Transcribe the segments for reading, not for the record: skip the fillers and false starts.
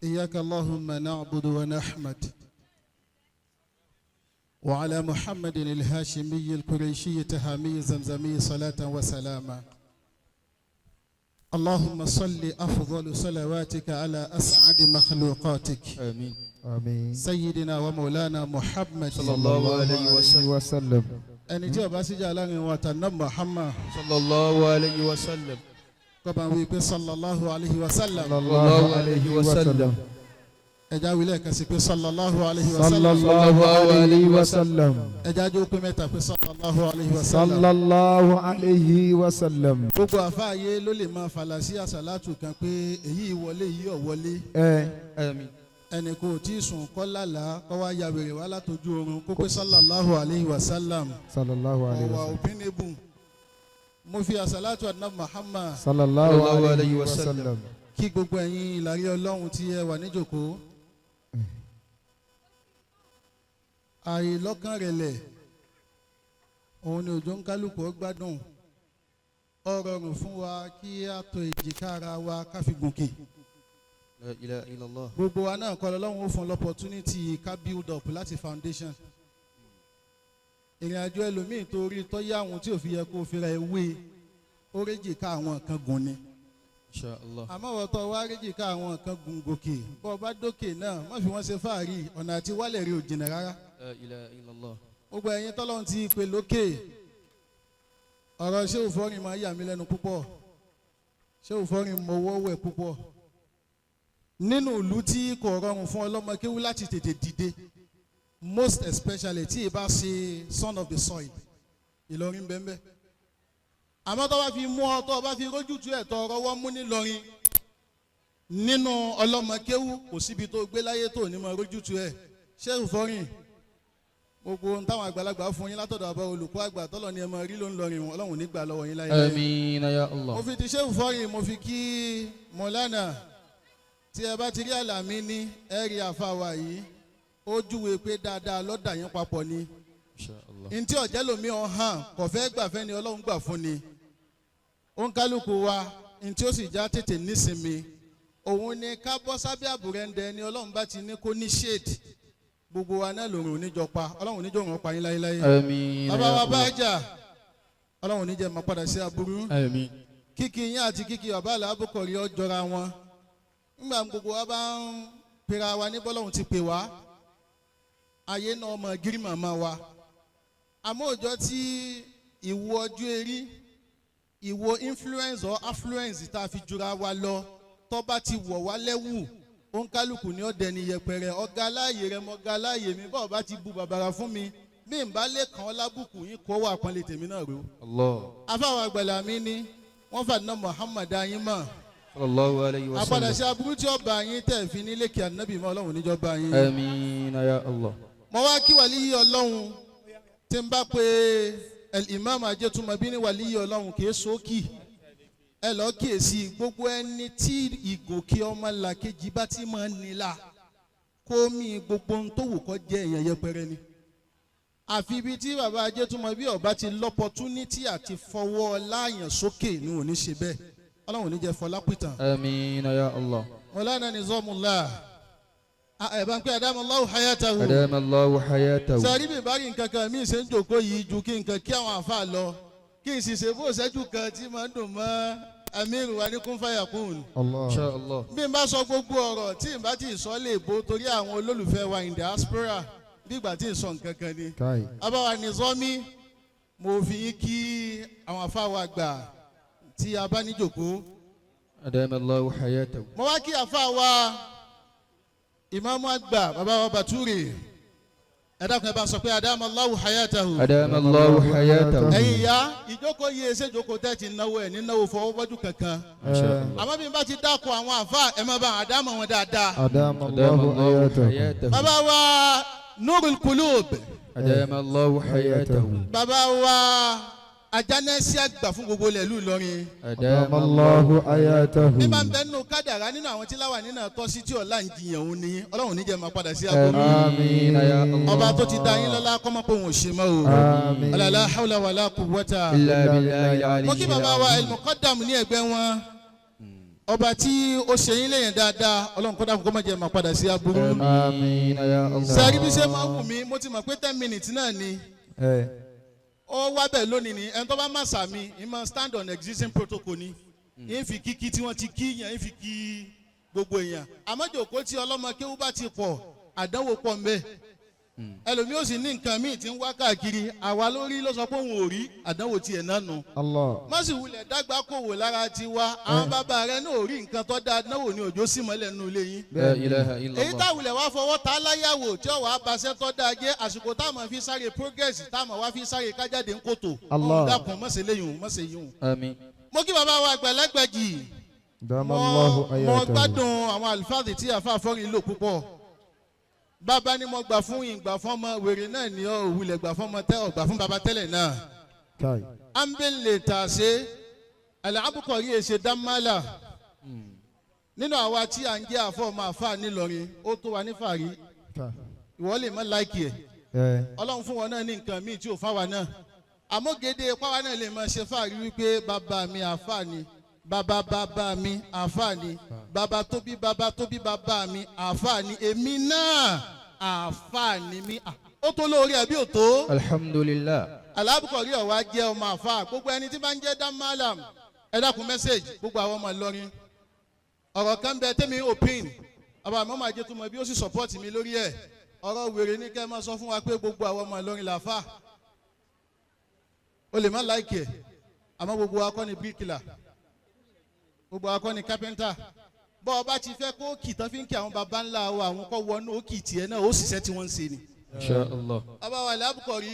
إياك اللهم نعبد ونحمد وعلى محمد الهاشمي القريشي تهامي زمزمي صلاة وسلاما اللهم صل أفضل صلواتك على أسعد مخلوقاتك آمين آمين سيدنا ومولانا محمد صلى الله عليه وسلم ẹni tí ó bá sì jà láàrin wa tànà Muhammad صلى الله عليه وسلم kọ́ba wí pé sallallahu alayhi wa sallam الله عليه وسلم ẹja wílẹ̀ kan sí pé sallallahu alayhi wa sallam sallallahu alayhi wa sallam ẹja jó pé mẹ́ta pé sallallahu alayhi wa sallam sallallahu alayhi wa sallam. gbogbo àfáàyè ló lè máa fàlà sí àsàlátù kan pé èyí wọlé yìí ò wọlé آمين ẹnì kò tí ì sùn kọ́ lálàá kọ́ wá ya wèrè wá látọjú oorun kó pé sallallahu alayhi wa sallam sallallahu alayhi wa ọ̀wà sallam. òpínlẹ̀bù mo fi àsàlátù àdínà Muhammad sallallahu alayhi wa sallam. kí gbogbo ẹ̀yin ìlàrí ọlọ́run tí ẹ wà níjòkó àìlọ́kàn rẹ̀lẹ̀ òun ni òjò ń kálukú gbádùn ó rọrùn fún wa kí a tò èjìká ara wa ká fi gòkè لا إله إلا الله gbogbo wa náà kọ́ lọ́wọ́ ó fún l'opportunity ká build up láti foundation ìrìn àjò ẹlòmíì torí tọ́yá àwọn tí ò fi yẹ kó fi ra ewé ó réjìká àwọn kan gùn ni إن شاء الله àmọ́ wọ́n tọ́ wá réjìká àwọn kan gùn gòkè bọ́ bá dókè náà má fi wọ́n ṣe fáàrí ọ̀nà àti wálẹ̀ rí òjìnà rárá لا إله إلا الله gbogbo ẹ̀yin tọ́lọ́run ti pè lókè ọ̀rọ̀ ṣé òfòrin máa yà mí lẹ́nu púpọ̀ ṣé òfòrin mọ̀wọ́ wẹ̀ púpọ̀ nínú ìlú tí kò rọrùn fún ọlọ́mọ kéwú láti tètè dìde most especially tí ì bá ṣe son of the soil Ìlọrin bẹ́ẹ̀ àmọ́ tó bá fi mú ọ tó bá fi rójútu ẹ̀ tó rọwọ́ mú nílọrin nínú ọlọ́mọ kéwú kò síbi tó gbé láyé tó ní mọ rójútu ẹ̀ ṣé òfòrin gbogbo ohun táwọn àgbàlagbà fún yín látọ̀dọ̀ àbá olùkọ́ àgbà tọ́lọ̀ ni ẹ máa rí ló ń lọrin wọn ọlọ́run nígbà lọ́wọ́ yín láyé. آمين يا الله mo fi ti ṣé òfòrin mo fi kí mọ̀lánà tí ẹ bá ti rí àlàmí ní ẹ̀rí àfàwà yìí ó júwe pé dáadáa lọ́dà yín papọ̀ ni إن شاء الله ntí ọ̀jẹ́ lomi ọ̀hán kò fẹ́ gbàfẹ́ ni ọlọ́run gbà fún ni ó ń kálukú wa ntí ó sì já tètè nísinmi òun ni ká bọ́ sábẹ́ àbúrẹ́ndẹ ni ọlọ́run bá ti ní kó ní shade gbogbo wa náà lòrùn oníjọ pa ọlọ́run oníjọ òun pa yín láyéláyé آمين bàbá يا wa bá الله jà ọlọ́run oníjẹ máa padà sí aburú آمين kíkì yín àti kíkì bàbá àlàbùkọ̀rí ọjọ́ra wọn nígbà gbogbo wa bá ń pera wa ní bọ́lọ́hún ti pè wá ayé náà ọmọ gírí màmá wa àmọ́ òjò tí ìwo ọjọ́ erí ìwo influence or affluence tá a fi jura wa lọ tó bá ti wọ̀ wá lẹ́wù ó ń kálukú ní ọ̀dẹ ní yẹpẹrẹ ọ̀gá aláàyè rẹ mọ ọ̀gá aláàyè mi bọ́ọ̀ bá ti bu bàbàrà fún mi bí n bá lè kàn ọ́ lábùkù yín kó wà pọ́nlé tèmi náà rò. الله afáwọn àgbàlá mi ní wọ́n fàdínà Muhammad ayín mọ̀ صلى الله عليه àpàdà وسلم sí aburú tí ọba yín tẹ̀ fi nílé kí ànábì mọ́ ọlọ́run níjọba yín. آمين يا الله mo wá kí wàlíyí ọlọ́run tí n bá pe Al-Imam Ajétúmọ̀ bí ní wàlíyí ọlọ́run kì í sókì ẹ lọ́ọ́ kíyèsí gbogbo ẹni tí ìgòkè ọmọ làkejì bá ti máa ń nílà kó mi gbogbo ohun tó wù kó jẹ́ èèyàn yẹpẹrẹ ni àfi ibi tí bàbá Ajétúmọ̀ bí ọba ti lọ́pọ̀túnítì àti fọwọ́ láàyàn sókè ni ò ní ṣe bẹ́ẹ̀ ọlọ́run ò ní jẹ́ fọlápìtàn. آمين يا الله Mọ̀lánà Nizamullah ẹ̀ bá ń pẹ́ Adamallahu hayatahu. أدام الله حياته sẹ́rí bí bá rí nǹkan kan mí ṣe ń jòkó yìí ju kí nǹkan kí àwọn àfa lọ kí n sì ṣe bó ṣẹ́jú kan tí máa ń dùn mọ́ Amiru wa ní Kunfayakun. إن شاء الله bí n bá sọ gbogbo ọ̀rọ̀ tí n bá ti sọ lè bó torí àwọn olólùfẹ́ wa in diaspora bí ìgbà tí n sọ nǹkan kan ni. Kai. abáwa Nizami mo fi yín kí àwọn àfa wa gbà tí a bá ní jòkó. أدام الله حياته mo wá kí àfa wa ìmáàmù àgbà bàbá wa Bàtúrì ẹ dákun ẹ bá sọ pé Adamallahu hayatahu. أدام الله حياته ẹ̀yin ìyá ìjókòó yìí ṣe jókòó tẹ́ ti náwó ẹ̀ ní náwó fọwọ́ bọ́jú kankan. إن شاء الله àmọ́ bí n bá ti dákun àwọn àfa ẹ máa bá àwọn àdámọ̀ wọn dáadáa. أدام أدام الله الله حياته. حياته bàbá wa Nurul Qulub أدام الله حياته bàbá wa ajánẹ́sí àgbà fún gbogbo ilẹ̀ ìlú Ìlọrin. أدام أدام الله حياته. bí bá ń bẹ nínú kádàrá nínú àwọn tí láwà nínú àtọ́ sí tí ọ̀la ń jiyàn òun ni ọlọ́run níjẹ́ máa padà sí aburú. آمين يا الله ọba tó ti da yín lọ́lá kọ́mọ́ pé òun ò ṣe mọ́ o. آمين. la hawla wala quwwata. إلا بالله العلي mo kí bàbá wa العظيم El-Muqaddam ní ẹgbẹ́ wọn ọba tí ó ṣe yín lẹ́yìn dáadáa ọlọ́run kó dákun kó má jẹ́ máa padà sí aburú. Àmín ya Allah. sẹ́rí bí ṣe máa wù mí mo ti mọ̀ pé 10 minutes náà ni ó wá bẹ̀ lónìí ni ẹni tó bá má sàmì ì máa stand on existing protocol ni ì ń fi kíkí tí wọ́n ti kí yẹn ì ń fi kí gbogbo èèyàn àmọ́jòkó tí ọlọ́mọ kéwú bá ti pọ̀ àdánwò pọ̀ ń bẹ ẹlòmíì ò sì ní nǹkan míì tí ń wá káàkiri àwa lórí ló sọ pé òun ò rí àdánwò tiẹ̀ náà nù. má sì wulẹ̀ dágbà kò wò lára tiwa àwọn bàbá rẹ náà ò rí nǹkan tó dáa náwó ní òjò sí mọ́lẹ̀ nínú ilé yín. La ilaha illallah. èyí táwùlẹ̀ wá fọwọ́ ta láyàwó tí ọ̀wá abaṣẹ́ tó dáa jẹ́ àsìkò táwọn fi sáré progress táwọn wá fi sáré kájáde ń kòtò. Allah. dákun mọ̀sẹ̀ léyìn mọ̀sẹ̀ yìí. Àmín. mo kí bàbá wa àgbàlagbàjì Damallahu mo ayatahu. gbádùn àwọn àlùfáàdì tí àfa àfọrin lò púpọ̀ bàbá ni mo gbà fún ìgbà fún ọmọ wèrè náà ní ọ òwúlẹ̀ gbà fún ọmọ ọgbà fún bàbá tẹ́lẹ̀ náà. Kai. ambele ta ṣe alabukọ̀rí èṣe dámàlà nínú àwa tí à ń jẹ́ àfọ̀mọ́ àfa nílọrin ó tó wa ní fàárí Kai. ìwọ lè má láìkì ẹ̀ ọlọ́run fún wọn náà ní nǹkan míì tí ò fáwa náà àmọ́gede páwa náà lè máa ṣe fàárí wípé bàbá mi àfa ni bàbá bàbá mi àfa ni bàbá tó bí bàbá mi àfa ni èmi náà àfa ni mi ó tó lórí ẹbí ò tó. Alhamdulillah. alábùkọ̀rí ọ̀wá jẹ́ ọmọ àfa gbogbo ẹni tí bá ń jẹ́ dámàlàm ẹ dákun mẹ́sẹ̀gì gbogbo àwọn ọmọ Ìlọrin ọ̀rọ̀ kan bẹ tẹ́mi òpin ọba àmọ́ màá jẹ́ tó mọ bí ó sì support mi lórí ẹ̀ ọ̀rọ̀ wèrè ní kẹ́ ẹ máa sọ fún wa pé gbogbo àwọn ọmọ Ìlọrin làáfà o lè má láìkì ẹ̀ àmọ́ gbogbo wa kọ́ ni bíríkìlà gbogbo wa kọ́ ni kápẹ́ńtà bọ́ ọba ti fẹ́ kó kì tán fi ń kí àwọn baba ńlá wa àwọn kọ́ wọnú ó kì tiẹ̀ náà ó sì ṣẹ́ tí wọ́n ń ṣe ni. Insha Allah. ọba wa alábùkọ̀rí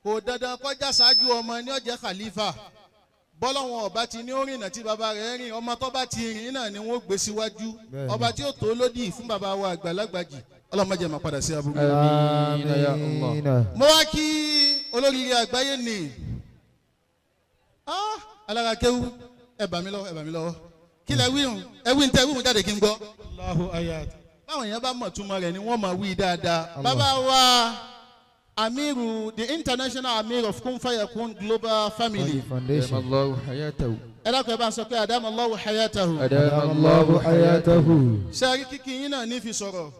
kò dandan kọjá ṣáájú ọmọ ní ọjẹ́ khalifa bọ́lọ́wọ́n ọba ti ní orìnà tí baba rẹ̀ rìn ọmọ tó bá ti rìn náà ni wọ́n gbé síwájú ọba tí ó tó lódì fún baba wa àgbàlagbàjì ọlọ́mọdé máa padà sí aburú. Àmín ya Allah. mo wá kí olóríire àgbáyé ni alára kéwú ẹ bà mí lọ́wọ́ kí lẹ wíhùn ẹ wí ń tẹ wíhùn jáde kí n gbọ́. Allahu ayat. báwọn èèyàn bá mọ̀ túmọ̀ rẹ̀ ni wọ́n máa wí dáadáa. bàbá wa amiru the international amir of Kunfayakun global family. Foundation. Allahu hayatahu. ẹ dákun ẹ bá ń sọ pé adamallahu hayatahu. Allahu ayatahu. sẹ́rí kíkì yín náà ní fi sọ̀rọ̀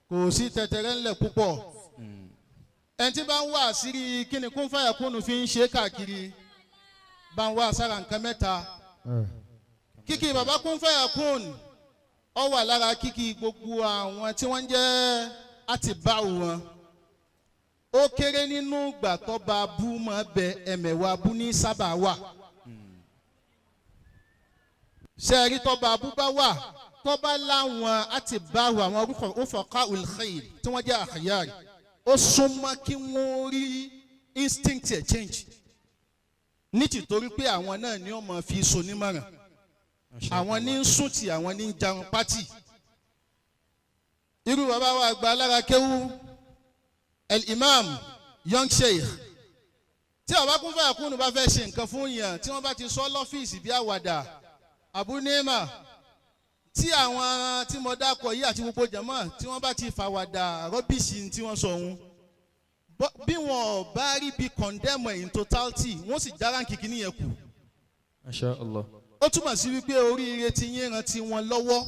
kò sí tẹ̀tẹ̀rẹ̀ ńlẹ̀ púpọ̀. ẹni tí bá ń wá àṣírí kíni Kunfayakun fi ń ṣe káàkiri bá ń wá sára nǹkan mẹ́ta. kíkì bàbá Kunfayakun ó wà lára kíkì gbogbo àwọn tí wọ́n jẹ́ àtibáwò wọn ó kéré nínú ìgbà tó bá bú mọ́ bẹ ẹ̀mẹ̀wá bú ní sábà wà sẹ́ẹ̀rí tó bá bú bá wà tó bá láwọn àtibáwò àwọn orúkọ òfòká ulkhair tí wọ́n jẹ́ àkàyàrí ó súnmọ́ kí wọ́n rí instinct ẹ̀ change ní tìtorí pé àwọn náà ni wọ́n máa fi so nímọ̀ràn àwọn ní ń sùn tí àwọn ní ń jarun pátì irú bàbá wa àgbà alára kéwú Al-Imam young sheikh tí bàbá Kunfayakun bá fẹ́ ṣe nǹkan fún yàn tí wọ́n bá ti sọ lọ́fíìsì bí àwàdà Abu Nema tí àwọn tí mo dákọ̀ yìí àti gbogbo jàmọ́ tí wọ́n bá ti fàwàdà rọ́bìṣì tí wọ́n sọ òun bí wọn ò bá rí bí condemn in totality wọ́n sì já ránkì kìíní yẹn kù. Masha Allah. ó túmọ̀ sí wípé oríire ti yín rántí wọn lọ́wọ́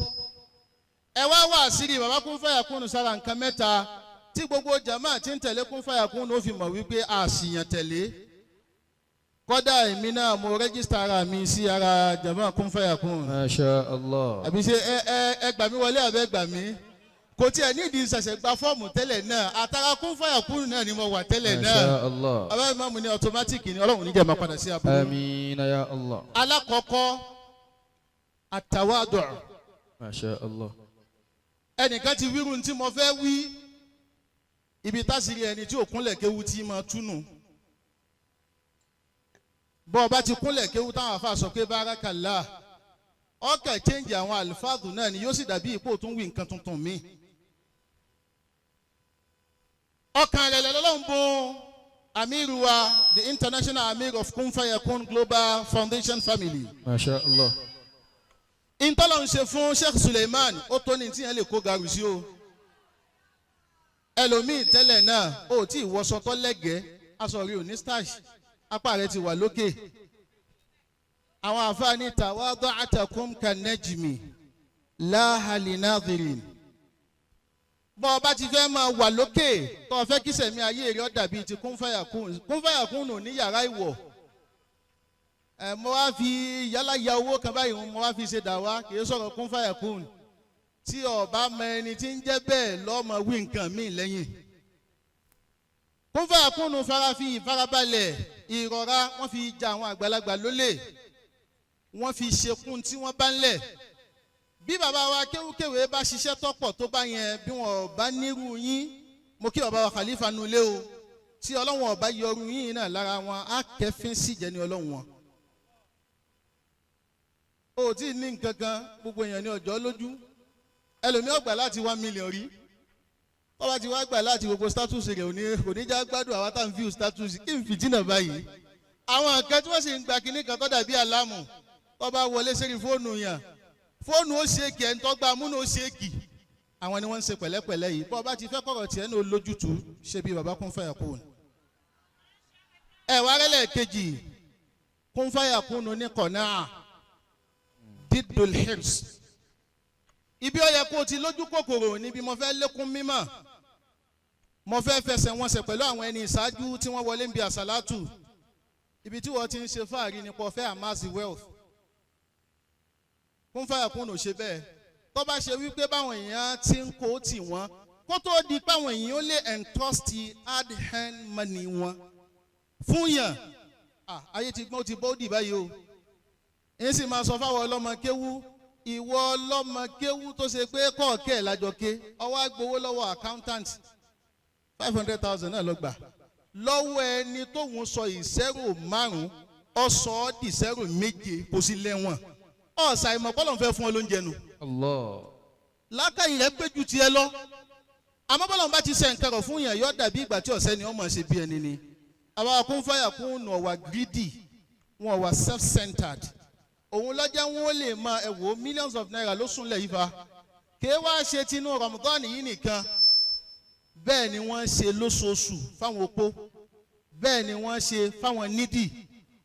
ẹ wá wá sírí bàbá Kunfayakun sára nǹkan mẹ́ta tí gbogbo jama ti ń tẹ̀lé Kunfayakun ó fi mọ̀ wípé àṣìyàn tẹ̀lé kọ́dà èmi náà mo rẹ́gísítà ara mi sí ara jama Kunfayakun. Masha Allah. àbí ṣe ẹ gbà mí wọlé àbẹ́ gbà mí kò tí ẹ nídìí ṣẹ̀ṣẹ̀ gba fọ́ọ̀mù tẹ́lẹ̀ náà àtàrà Kunfayakun náà ni mo wà tẹ́lẹ̀ náà. Masha Allah. abẹ́ ìmáàmù ní ọ̀tọ́mátìkì ni ọlọ́run níjẹ́ máa padà sí abúlé. Àmín ya Allah. alákọ̀ọ́kọ́ àtàwádùn Masha Allah. ẹnìkan ti wírun tí mo fẹ́ wí ibi tásìrì ẹni tí ò kúnlẹ̀ kéwu tí máa túnú bọ́ ọba ti kúnlẹ̀ kéwu táwọn afa sọ pé bárakàlá ọkẹ́ chẹ́ǹjì àwọn àlùfáàdù náà ni yóò sì dàbí ipò tó ń wí nǹkan tuntun mi ọkàn rẹ̀ lọ́lọ́run bùn amiru wa the international amir of Kunfayakun global foundation family. Masha Allah. ìtọ́lọ̀ ń ṣe fún Sheikh Sulyman ó tó ní tí yẹn lè kó garu sí o ẹlòmíì tẹ́lẹ̀ náà ó tí ìwọṣọ tó lẹ́gẹ̀ẹ́ aṣọ rí òní starch apá rẹ̀ ti wà lókè àwọn àfáàní tawada'atakum kan-najmi laha linadhirin. bọ́ ọ bá ti fẹ́ máa wà lókè tó o fẹ́ kí sẹ̀mí ayé rẹ̀ ó dàbí ti Kunfayakun. Kunfayakun nù ní yàrá ìwọ̀. Mo wá fi yálà ya owó kan báyìí mo wá fi ṣe dàwa kì í sọ̀rọ̀ Kunfayakun. tí o bá mọ ẹni tí ń jẹ́ bẹ́ẹ̀ lọ́mọ wí nǹkan míì lẹ́yìn. Kunfayakun farafi ìfarabalẹ̀ ìrọ̀ra wọ́n fi ja àwọn àgbàlagbà lólè wọ́n fi ṣekún tí wọ́n bá ń lẹ̀. bí bàbá wa kéwúkéwé bá ṣiṣẹ́ tọ́pọ̀ tó bá yẹn bí wọn bá nírú yín mo kí bàbá wa Khalifa nulẹ̀ o tí ọlọ́wọ́n ọba yọrù yín náà lára wọn á kẹfín síjẹ́ ní ọlọ́wọ́n wọn. o tí ì ní nǹkan kan gbogbo èèyàn ní ọjọ́ lójú ẹlòmíì ọgbà láti 1 million rí wọ́n bá ti wá gbà láti gbogbo status rẹ̀ kò ní já gbádùn àwọn tá à ń view status kí n fìtínà báyìí. àwọn nǹkan tí wọ́n sì ń gba kinní kan tó dàbí àlámù wọ́n bá wọlé sérí fóònù yàn fóònù ó ṣèkì ẹ̀ ń tọ́gbà múnú ó ṣèkì àwọn ni wọ́n ń ṣe pẹ̀lẹ́pẹ̀lẹ́ yìí bọ́ bá ti fẹ́ kọ̀rọ̀ tiẹ̀ ní olójútùú ṣe bí baba Kunfayakun. wá rẹ́lẹ̀ kejì Kunfayakun ní kọ̀nà dídùl hirs. ibi ó yẹ kó o ti lójú kòkòrò níbi mo fẹ́ lékún mímọ́ mo fẹ́ fẹsẹ̀ wọn ṣe pẹ̀lú àwọn ẹni ìṣáájú tí wọ́n wọlé ń bi àsálátù ibi tí wọ́n ti ń ṣe fáàrí nípa ọ̀fẹ́ amass wealth. Kunfayakun ò ṣe bẹ́ẹ̀ tó bá ṣe wípé báwọn èèyàn ti ń kó tì wọ́n kó tó di páwọn èèyàn ó lè entrust hard hand money wọn fún yàn ayé ti gbọ́n ti bọ́ọ̀dì báyìí o èyí sì máa sọ fáwọn ọlọ́mọ kéwú ìwọ ọlọ́mọ kéwú tó ṣe pé kọ́ọ̀kẹ́ lájọké ọwọ́ agbowó lọ́wọ́ accountant 500,000 náà lọ gbà lọ́wọ́ ẹni tóun sọ ìṣẹ́rò 5 ọ̀sọ́ dìṣẹ́rò 7 kò sí lẹ́wọ̀n ọ̀sà ìmọ̀ pọ́lọ̀ ń fẹ́ fún ọ lóúnjẹ nu. Allah. lákàyè rẹ̀ pé ju tiẹ̀ lọ àmọ́ bọ́lọ̀ ń bá ti ṣe nǹkan rọ̀ fún yàn yọ dàbí ìgbà tí ọ̀sẹ́ ni ọmọ ṣe bí ẹni ni. àwa Kunfayakun wọn wà greedy wọn wà self-centered òun lọ́jà wọn lè máa ẹ̀wò millions of naira ló súnlẹ̀ yìí fa kéé wá ṣe tinú Ramadan yìí nìkan bẹ́ẹ̀ ni wọ́n ṣe lóṣooṣù fáwọn opó bẹ́ẹ̀ ni wọ́n ṣe fáwọn nídìí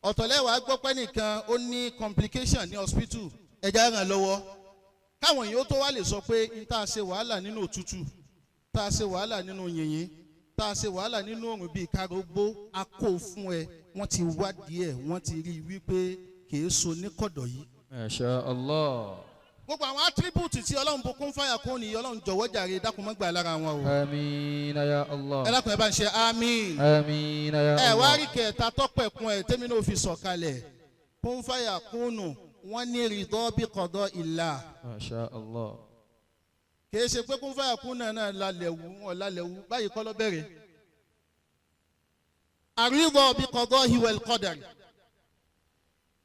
ọ̀tọ̀lẹ́wàá gbọ́ pé nìkan ó ní complication ní hospital ẹja ràn lọ́wọ́ káwọn èèyàn tó wá lè sọ pé n tá a ṣe wàhálà nínú òtútù tá a ṣe wàhálà nínú yìnyín tá a ṣe wàhálà nínú òrùn bíi karogbó a kó fún ẹ wọ́n ti wádìí ẹ̀ wọ́n ti rí i wípé kìí so ní kọ̀dọ̀ yìí. Masha Allah. gbogbo àwọn attribute tí ọlọ́run bó Kunfayakun ni ọlọ́run jọ̀wọ́ jàre dákun má gbà lára wọn o. Àmín ya Allah. ẹ lákùn ẹ bá ń ṣe àmín. Àmín ya Allah. ẹ wá rí kẹta tọpẹkun ẹ tẹmí náà fi sọ̀kalẹ̀ Kunfayakun wọn ní ridọ́ bí qada illah. Masha Allah. kìí ṣe pé Kunfayakun náà lálẹ́wù wọn lálẹ́wù báyìí kọ́ ló bẹ̀rẹ̀. àrídọ́ bí qadahi wal qadar.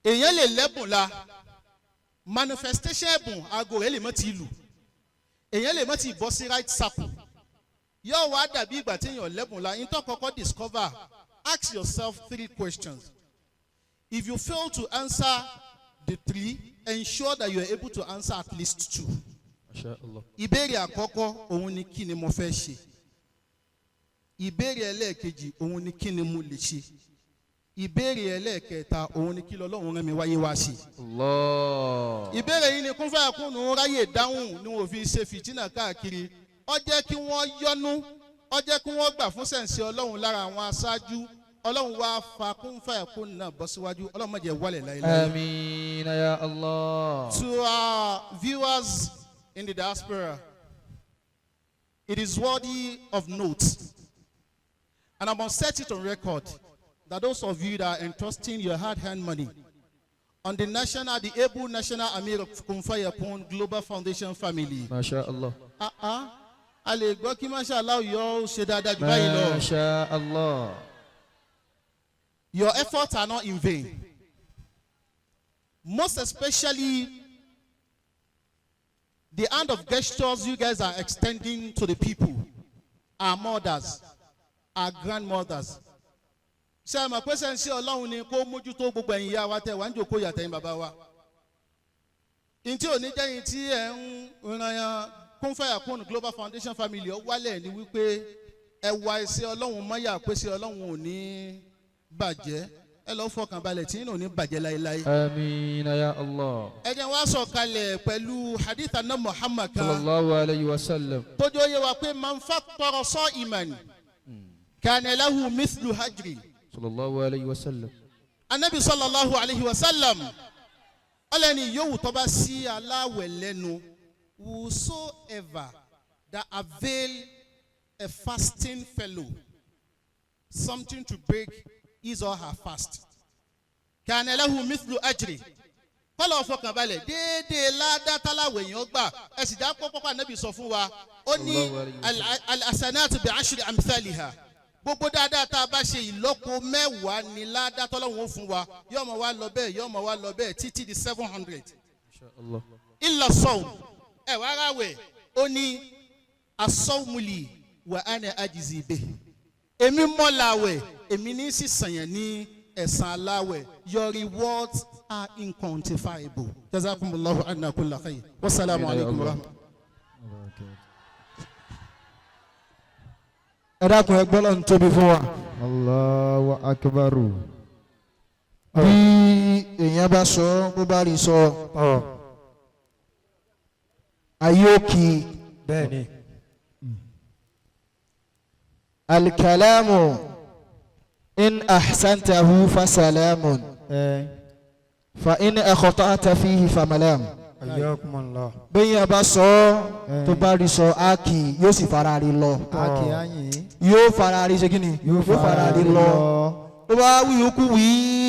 èèyàn lè lẹ́bùn la manifestation ẹ̀bùn aago rẹ̀ lè mọ́ ti lù èèyàn lè mọ́ ti bọ́ sí right circle yóò wá dàbí ìgbà tí èèyàn lẹ́bùn la ìtọ́ kọ́kọ́ discover ask yourself 3 questions if you fail to answer the 3 ensure that you are able to answer at least 2. Masha Allah. ìbéèrè àkọ́kọ́ òun ni kí ni mo fẹ́ ṣe ìbéèrè ẹlẹ́ẹ̀kejì òun ni kí ni mo lè ṣe ìbéèrè ẹlẹ́ẹ̀kẹta òun ni kí lọ́lọ́run rán mi wáyé wá sí. Allah. ìbéèrè yìí ni Kunfayakun ráyè dáhùn ni wọ́n fi ṣe fìtínà káàkiri ó jẹ́ kí wọ́n yọ́nú ó jẹ́ kí wọ́n gbà fún sẹ̀ǹsì ọlọ́run lára àwọn aṣáájú ọlọ́run wá fa Kunfayakun náà bọ́ síwájú ọlọ́run má jẹ́ wálẹ̀ láéláé. Àmín ya Allah. To our viewers in the diaspora, it is worthy of note, and I must set it on record that those of you that are entrusting your hard-earned money on the able national Amir of Kunfayakun Global Foundation family. Masha Allah. A lè gbọ́ kí Masha Allah yọ ṣe dáadáa jù báyìí lọ. Masha Allah. Your efforts are not in vain. Most especially the hand of gestures you guys are extending to the people, our mothers, our grandmothers. Ṣé àmọ́ pé sẹ́ńsì ọlọ́run ni kó mójútó gbogbo ẹ̀yin ìyá wa tẹ̀ wá ń jòkó yàtẹ̀yìn bàbá wa. Ntí òní jẹ́yìn tí ẹ̀ ń ran Kunfayakun Global Foundation family ọ wálẹ̀ ni wípé ẹ wá ẹsẹ̀ ọlọ́run mọ́yà pé ṣe ọlọ́run ò ní bàjẹ́ ẹ lọ fọkàn balẹ̀ tí inú ní bàjẹ́ láéláé. آمين يا الله. ẹ jẹ́ wá sọ̀kalẹ̀ pẹ̀lú hadith anna Muhammad kan. sallallahu alayhi wa sallam. tójú oyè wa pé man fattara sa'iman kana lahu mithlu hajri. sallallahu alayhi wa sallam. anabi sallallahu alayhi wa sallam ọlẹ́ni yòówù tó bá sí aláwẹ̀ lẹ́nu whosoever that avail a fasting fellow something to break his or her fast kana lahu mithlu ajri kọ́lọ̀ fọkàn balẹ̀ déédéé ládàtàláwẹ̀ yẹn ó gbà ẹ sì dá pọ́pọ́pọ́ anabi sọ fún wa ó ní al-hasanatu bi ashri amthaliha gbogbo dáadáa tá a bá ṣe ìlọ́po mẹ́wàá ni ládàtọ́lọ́wọ́n fún wa yóò mọ̀ wá lọ bẹ́ẹ̀ yóò mọ̀ wá lọ bẹ́ẹ̀ títí di 700. inshallah. illa sawm ẹ wá ráwẹ̀ ó ní as-sawmuli wa ana ajizi bih èmi mọ́ làwẹ̀ èmi ní sísàn yẹn ní ẹ̀san aláwẹ̀ your rewards are inquantifiable. jazakumullahu anna kulla khayr wasalaamu alaykum wa rahmatulah. ẹ dákun ẹ gbọ́ lọ́n tóbi fún wa. Allahu akbar. bí èèyàn bá sọ bó bá rí sọ ayé òkì bẹ́ẹ̀ni. alikalamu in ahsantahu fasalamun fa in akhta'ta fihi famalam. Ayyakumullah. bẹ́ẹ̀yàn bá sọ tó bá rí sọ ákì yóò sì fara rí lọ. Ákì ayin. yóò fara rí ṣe kí ni. Yóò fara rí lọ. tó bá wí okú wí.